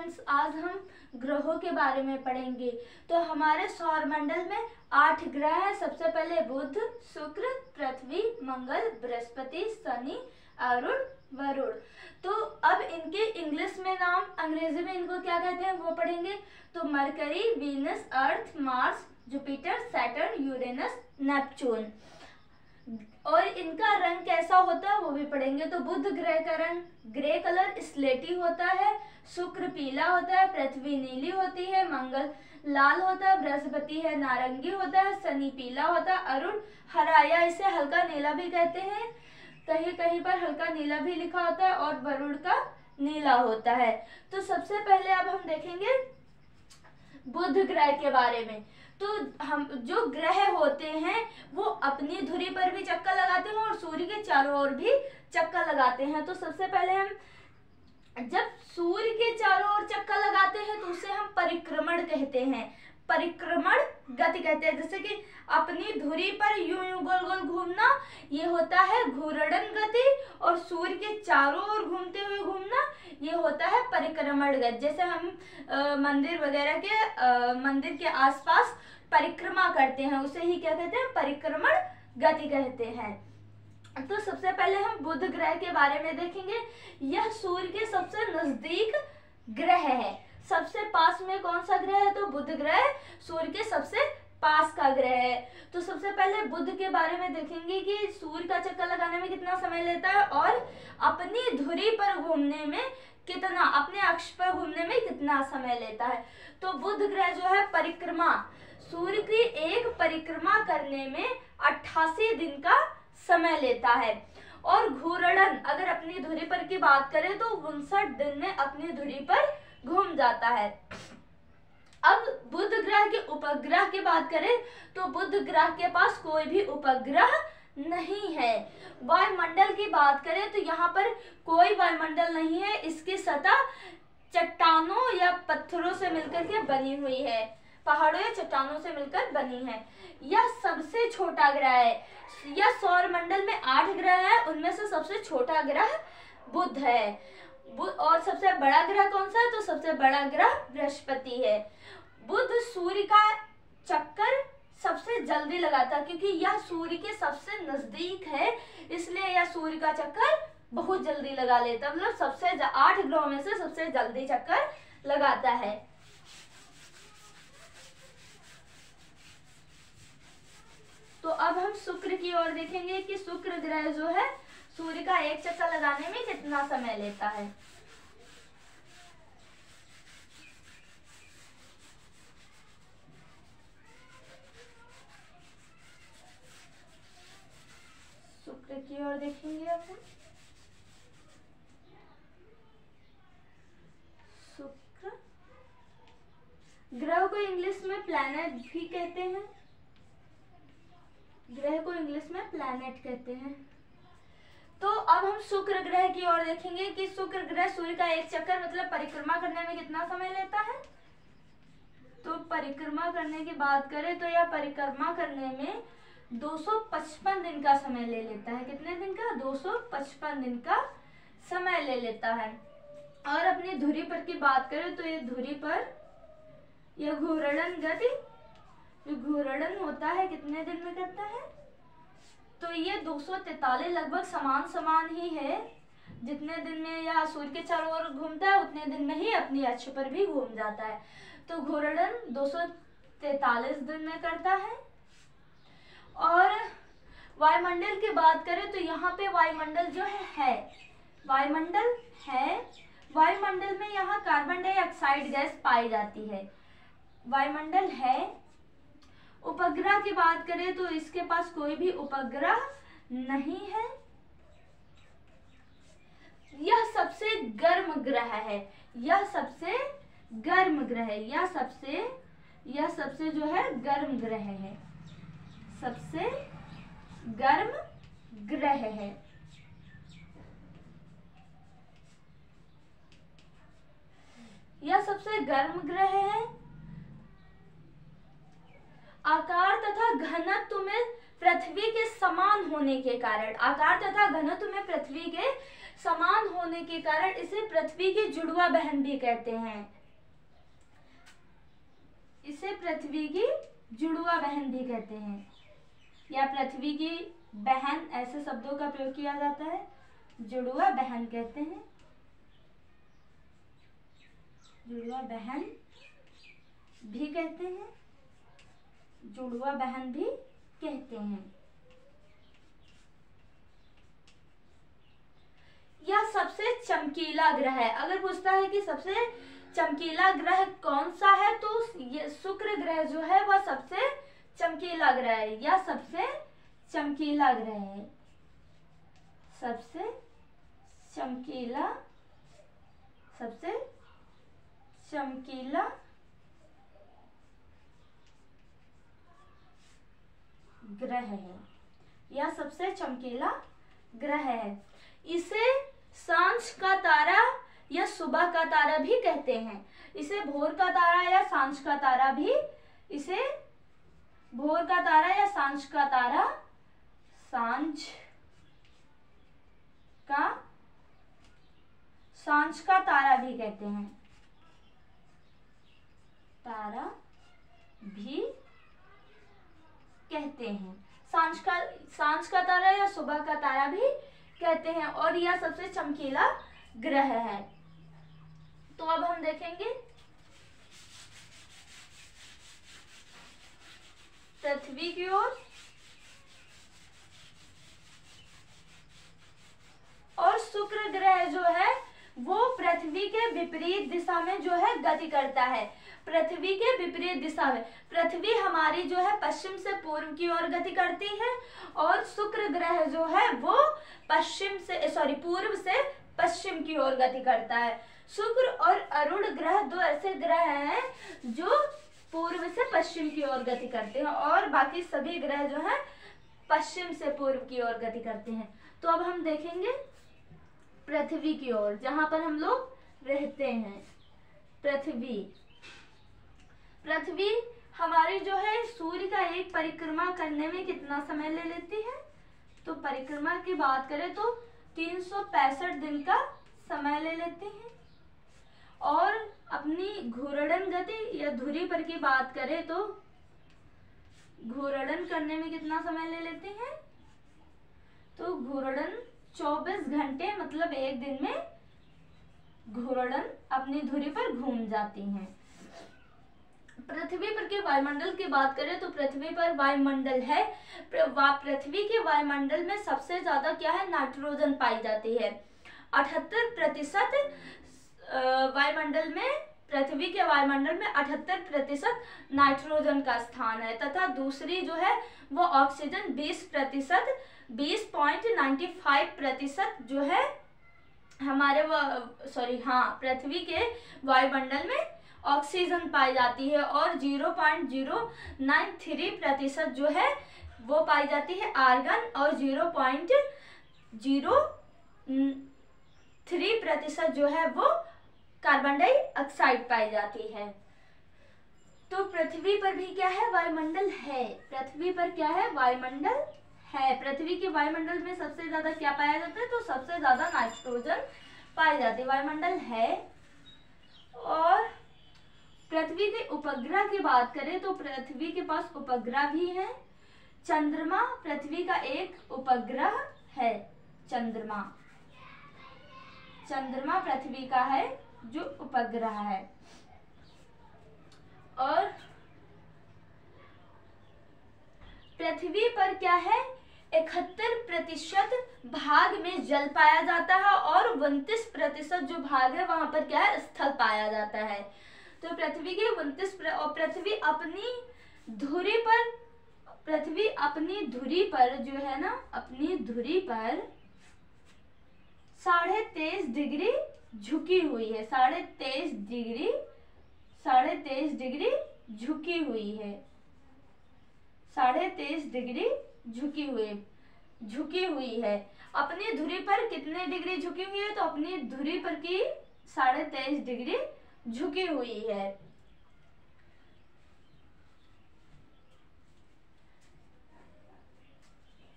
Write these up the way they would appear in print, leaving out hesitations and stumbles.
Students, आज हम ग्रहों के बारे में पढ़ेंगे। तो हमारे सौरमंडल में 8 ग्रह हैं। सबसे पहले बुध, शुक्र, पृथ्वी, मंगल, बृहस्पति, शनि, अरुण, वरुण। तो अब इनके इंग्लिश में नाम, अंग्रेजी में इनको क्या कहते हैं वो पढ़ेंगे। तो Mercury, Venus, Earth, Mars, Jupiter, Saturn, Uranus, Neptune. और इनका रंग कैसा होता है वो भी पढ़ेंगे। तो बुध ग्रह का रंग ग्रे कलर स्लेटी होता है, शुक्र पीला होता है, पृथ्वी नीली होती है, मंगल लाल होता है, बृहस्पति है नारंगी होता है, शनि पीला होता है, अरुण हरा या इसे हल्का नीला भी कहते हैं, कहीं कहीं पर हल्का नीला भी लिखा होता है, और वरुण का नीला होता है। तो सबसे पहले अब हम देखेंगे बुध ग्रह के बारे में। तो हम जो ग्रह होते हैं वो अपनी धुरी पर भी चक्कर लगाते हैं और सूर्य के चारों ओर भी चक्कर लगाते हैं। तो सबसे पहले हम जब सूर्य के चारों ओर चक्कर लगाते हैं तो उसे हम परिक्रमण कहते हैं, परिक्रमण गति कहते हैं। जैसे कि अपनी धुरी पर यूं यूं गोल गोल घूमना, ये होता है घूर्णन गति, और सूर्य के चारों ओर घूमते हुए घूमना, ये होता है परिक्रमण गति। जैसे हम मंदिर वगैरह के मंदिर के आसपास परिक्रमा करते हैं, उसे ही क्या कहते हैं, परिक्रमण गति कहते हैं। तो सबसे पहले हम बुध ग्रह के बारे में देखेंगे। यह सूर्य के सबसे नजदीक ग्रह है। सबसे पास में कौन सा ग्रह है, तो बुध ग्रह सूर्य के सबसे पास का ग्रह है। तो सबसे पहले बुध के बारे में देखेंगे कि सूर्य का चक्कर लगाने में कितना समय लेता है और अपनी धुरी पर घूमने में कितना, अपने अक्ष पर घूमने में कितना समय लेता है। तो बुध ग्रह जो है परिक्रमा, सूर्य की एक परिक्रमा करने में 88 दिन का समय लेता है। और घूर्णन, अगर अपनी धुरी पर की बात करें तो 59 दिन में अपनी धुरी पर घूम जाता है। अब बुध ग्रह के उपग्रह की बात करें तो बुध ग्रह के पास कोई भी उपग्रह नहीं है। वायुमंडल की बात करें तो यहाँ पर कोई वायुमंडल नहीं है। इसकी सतह चट्टानों या पत्थरों से मिलकर के बनी हुई है, पहाड़ों या चट्टानों से मिलकर बनी है। यह सबसे छोटा ग्रह है। यह सौरमंडल में 8 ग्रह है, उनमें से सबसे छोटा ग्रह बुध है। और सबसे बड़ा ग्रह कौन सा है, तो सबसे बड़ा ग्रह बृहस्पति है। बुध सूर्य का चक्कर सबसे जल्दी लगाता है, क्योंकि यह सूर्य के सबसे नजदीक है, इसलिए यह सूर्य का चक्कर बहुत जल्दी लगा लेता है। मतलब सबसे 8 ग्रहों में से सबसे जल्दी चक्कर लगाता है। तो अब हम शुक्र की ओर देखेंगे कि शुक्र ग्रह जो है सूर्य का एक चक्कर लगाने में कितना समय लेता है। शुक्र की ओर देखेंगे अब हम। शुक्र ग्रह को इंग्लिश में प्लैनेट भी कहते हैं, ग्रह को इंग्लिश में प्लैनेट कहते हैं। तो अब हम शुक्र ग्रह की ओर देखेंगे कि शुक्र ग्रह सूर्य का एक चक्कर मतलब परिक्रमा करने में कितना समय लेता है। तो परिक्रमा करने की बात करें तो यह परिक्रमा करने में 255 दिन का समय ले लेता है। कितने दिन का, 255 दिन का समय ले लेता है। और अपनी धुरी पर की बात करें तो ये धुरी पर यह घूर्णन गति, जो घूर्णन होता है कितने दिन में करता है, तो ये 243 लगभग समान समान ही है। जितने दिन में यह सूर्य के चारों ओर घूमता है उतने दिन में ही अपनी अक्ष पर भी घूम जाता है। तो घूर्णन 243 दिन में करता है। और वायुमंडल की बात करें तो यहाँ पे वायुमंडल जो है वायुमंडल है। वायुमंडल में यहाँ कार्बन डाइऑक्साइड गैस पाई जाती है, वायुमंडल है। उपग्रह की बात करें तो इसके पास कोई भी उपग्रह नहीं है। यह सबसे गर्म ग्रह है, यह सबसे गर्म ग्रह है, यह सबसे जो है गर्म ग्रह है, सबसे गर्म ग्रह है। यह सबसे गर्म ग्रह है। आकार तथा घनत्व में पृथ्वी के समान होने के कारण, आकार तथा घनत्व में पृथ्वी के समान होने के कारण इसे पृथ्वी की जुड़वा बहन भी कहते हैं। इसे पृथ्वी की जुड़वा बहन भी कहते हैं, या पृथ्वी की बहन, ऐसे शब्दों का प्रयोग किया जाता है। जुड़वा बहन कहते हैं, जुड़वा बहन भी कहते हैं, जुड़वा बहन भी कहते हैं। यह सबसे चमकीला ग्रह है। अगर पूछता है कि सबसे चमकीला ग्रह कौन सा है, तो ये शुक्र ग्रह जो है वह सबसे चमकीला ग्रह है। यह सबसे चमकीला ग्रह है, सबसे चमकीला, सबसे चमकीला ग्रह है। यह सबसे चमकीला ग्रह है। इसे सांझ का तारा या सुबह का तारा भी कहते हैं। इसे भोर का तारा या सांझ का तारा भी, इसे भोर का तारा या सांझ का तारा, सांझ का तारा भी कहते हैं, तारा भी कहते हैं। सांझ का तारा या सुबह का तारा भी कहते हैं, और यह सबसे चमकीला ग्रह है। तो अब हम देखेंगे पृथ्वी की ओर, और शुक्र ग्रह जो है वो पृथ्वी के विपरीत दिशा में जो है गति करता है। पृथ्वी के विपरीत दिशा में, पृथ्वी हमारी जो है पश्चिम से पूर्व की ओर गति करती है, और शुक्र ग्रह जो है वो पूर्व से पश्चिम की ओर गति करता है। शुक्र और अरुण ग्रह दो ऐसे ग्रह हैं जो पूर्व से पश्चिम की ओर गति करते हैं, और बाकी सभी ग्रह जो है पश्चिम से पूर्व की ओर गति करते हैं। तो अब हम देखेंगे पृथ्वी की ओर, जहां पर हम लोग रहते हैं। पृथ्वी हमारी जो है सूर्य का एक परिक्रमा करने में कितना समय ले लेती है? तो परिक्रमा की बात करें तो 365 दिन का समय ले लेती है। और अपनी घूर्णन गति या धुरी पर की बात करें तो घूर्णन करने में कितना समय ले लेते हैं? तो घूर्णन 24 घंटे, मतलब एक दिन में घूर्णन अपनी धुरी पर घूम जाती हैं। पृथ्वी पर के वायुमंडल की बात करें तो पृथ्वी पर वायुमंडल है। पृथ्वी के वायुमंडल में सबसे ज्यादा क्या है? नाइट्रोजन पाई जाती है। 78% वायुमंडल में, पृथ्वी के वायुमंडल में 78% नाइट्रोजन का स्थान है, तथा दूसरी जो है वो ऑक्सीजन 20%, 20.95% जो है हमारे पृथ्वी के वायुमंडल में ऑक्सीजन पाई जाती है, और 0.093% जो है वो पाई जाती है आर्गन, और 0.03% जो है वो कार्बन डाइऑक्साइड पाई जाती है। तो पृथ्वी पर भी क्या है? वायुमंडल है। पृथ्वी पर क्या है? वायुमंडल है। पृथ्वी के वायुमंडल में सबसे ज्यादा क्या पाया जाता है? तो सबसे ज्यादा नाइट्रोजन पाई जाती है। वायुमंडल है। और पृथ्वी के उपग्रह की बात करें तो पृथ्वी के पास उपग्रह भी है। चंद्रमा पृथ्वी का एक उपग्रह है। चंद्रमा पृथ्वी का है जो उपग्रह है। और पृथ्वी पर क्या है? 71% भाग में जल पाया जाता है, और 29% जो भाग है वहां पर क्या है? स्थल पाया जाता है। तो पृथ्वी के 29, और पृथ्वी अपनी धुरी पर जो है ना, अपनी धुरी पर 23.5 डिग्री झुकी हुई है। 23.5 डिग्री झुकी हुई है। 23.5 डिग्री झुकी हुई है। अपनी धुरी पर कितने डिग्री झुकी हुई है? तो अपनी धुरी पर की 23.5 डिग्री झुकी हुई है।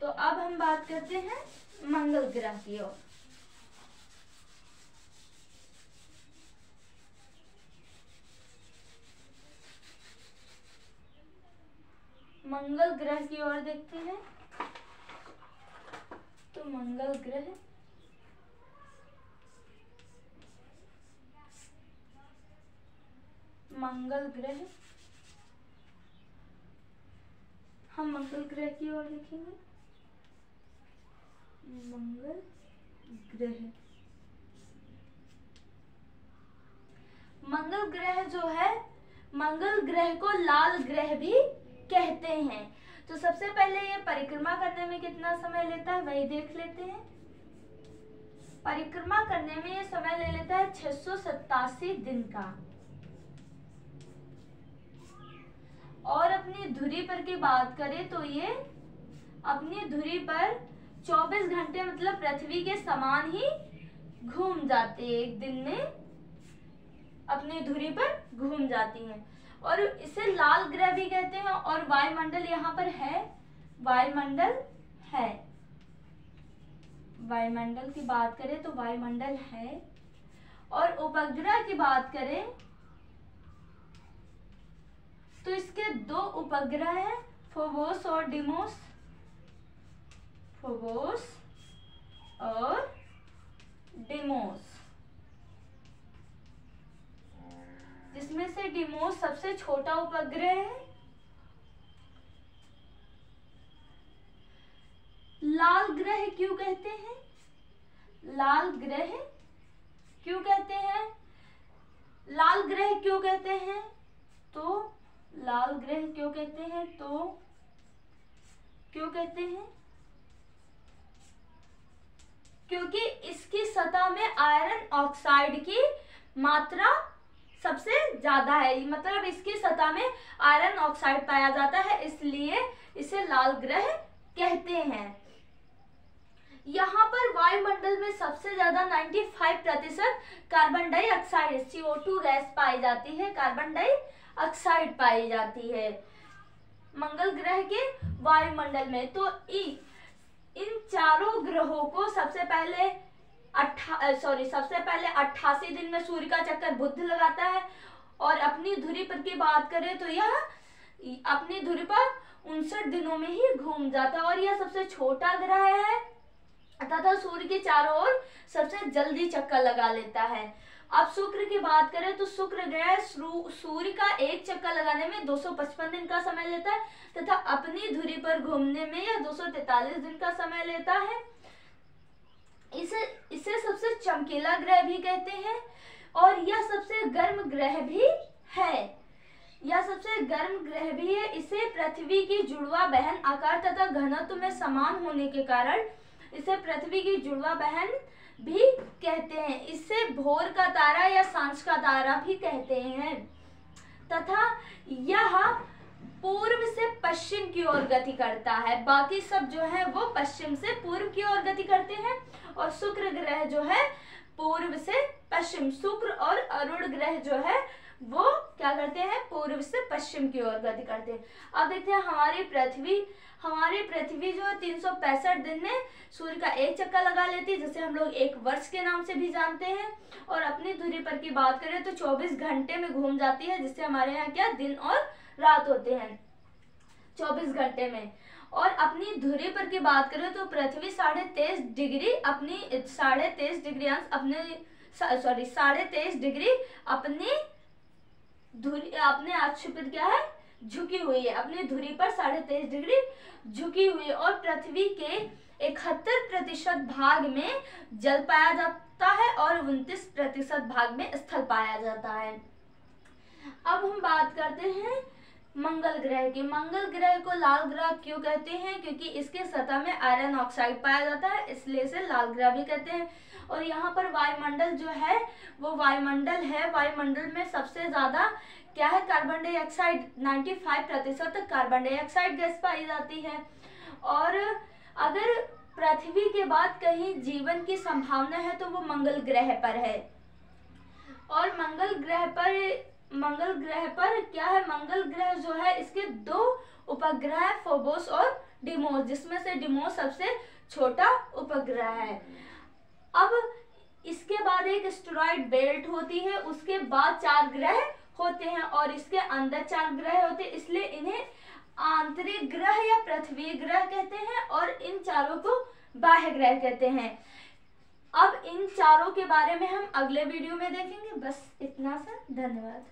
तो अब हम बात करते हैं मंगल ग्रह की ओर। मंगल ग्रह की ओर देखते हैं। तो मंगल ग्रह हम मंगल ग्रह की ओर देखेंगे। मंगल ग्रह जो है, मंगल ग्रह को लाल ग्रह भी कहते हैं। तो सबसे पहले ये परिक्रमा करने में कितना समय लेता है वही देख लेते हैं। परिक्रमा करने में ये समय ले लेता है 687 दिन का। और अपनी धुरी पर की बात करें तो ये अपनी धुरी पर 24 घंटे मतलब पृथ्वी के समान ही घूम जाते हैं, एक दिन में अपनी धुरी पर घूम जाती हैं। और इसे लाल ग्रह भी कहते हैं। और वायुमंडल यहाँ पर है, वायुमंडल है, वायुमंडल की बात करें तो वायुमंडल है। और उपग्रह की बात करें तो इसके दो उपग्रह हैं, फोबोस और डिमोस। फोबोस और डिमोस, जिसमें से डिमोस सबसे छोटा उपग्रह है। लाल ग्रह क्यों कहते हैं? लाल ग्रह क्यों कहते हैं? लाल ग्रह क्यों कहते हैं? तो लाल ग्रह क्यों कहते हैं? तो क्यों कहते हैं? क्योंकि इसकी सतह में आयरन ऑक्साइड की मात्रा सबसे ज्यादा है, मतलब इसकी सतह में आयरन ऑक्साइड पाया जाता है, इसलिए इसे लाल ग्रह कहते हैं। यहाँ पर वायुमंडल में सबसे ज्यादा 95% कार्बन डाइऑक्साइड CO2 गैस पाई जाती है, कार्बन डाइऑक्साइड पाई जाती है मंगल ग्रह के वायुमंडल में। तो इन चारों ग्रहों को सबसे पहले 88 दिन में सूर्य का चक्कर बुध लगाता है। और अपनी धुरी पर की बात करें तो यह अपनी धुरी पर 59 दिनों में ही घूम जाता है। और यह सबसे छोटा ग्रह है तथा सूर्य के चारों ओर सबसे जल्दी चक्कर लगा लेता है। अब शुक्र की बात करें तो शुक्र ग्रह सूर्य का एक चक्कर लगाने में 255 दिन का समय लेता है तथा अपनी धुरी पर घूमने में यह 243 दिन का समय लेता है। इसे सबसे चमकीला ग्रह भी कहते हैं और यह सबसे गर्म ग्रह भी है। यह सबसे गर्म ग्रह भी है। इसे पृथ्वी की जुड़वा बहन आकार तथा घनत्व में समान होने के कारण इसे पृथ्वी की जुड़वा बहन भी कहते हैं। इसे भोर का तारा या सांझ का तारा भी कहते हैं तथा यह पूर्व से पश्चिम की ओर गति करता है। बाकी सब जो है वो पश्चिम से पूर्व की ओर गति करते हैं और शुक्र ग्रह जो है पूर्व से पश्चिम। शुक्र और अरुण ग्रह जो है वो क्या करते हैं? पूर्व से पश्चिम की ओर गति करते हैं। अब देखते हैं हमारी पृथ्वी जो है 365 दिन में सूर्य का एक चक्कर लगा लेती है, जिसे हम लोग एक वर्ष के नाम से भी जानते हैं। और अपनी धुरी पर की बात करें तो 24 घंटे में घूम जाती है, जिससे हमारे यहाँ क्या दिन और रात होते हैं 24 घंटे में। और अपनी धुरी पर की बात करें तो पृथ्वी 23.5 डिग्री अपनी 23.5 डिग्री अंश अपने 23.5 डिग्री अपने अक्ष पर क्या है? झुकी हुई है। अपनी धुरी पर 23.5 डिग्री झुकी हुई है। और पृथ्वी के 71% भाग में जल पाया जाता है और 29% भाग में स्थल पाया जाता है। अब हम बात करते हैं मंगल ग्रह की। मंगल ग्रह को लाल ग्रह क्यों कहते हैं? क्योंकि इसके सतह में आयरन ऑक्साइड पाया जाता है, इसलिए इसे लाल ग्रह भी कहते हैं। और यहाँ पर वायुमंडल जो है वो वायुमंडल है। वायुमंडल में सबसे ज्यादा क्या है? कार्बन डाइऑक्साइड, 95% तक कार्बन डाइऑक्साइड गैस पाई जाती है। और अगर पृथ्वी के बाद कहीं जीवन की संभावना है तो वो मंगल ग्रह पर है। और मंगल ग्रह पर क्या है? मंगल ग्रह जो है इसके दो उपग्रह है, फोबोस और डिमोस, जिसमें से डिमोस सबसे छोटा उपग्रह है। अब इसके बाद एक एस्टेरॉयड बेल्ट होती है, उसके बाद 4 ग्रह होते हैं और इसके अंदर 4 ग्रह होते हैं, इसलिए इन्हें आंतरिक ग्रह या पृथ्वी ग्रह कहते हैं और इन चारों को बाह्य ग्रह कहते हैं। अब इन चारों के बारे में हम अगले वीडियो में देखेंगे। बस इतना सा, धन्यवाद।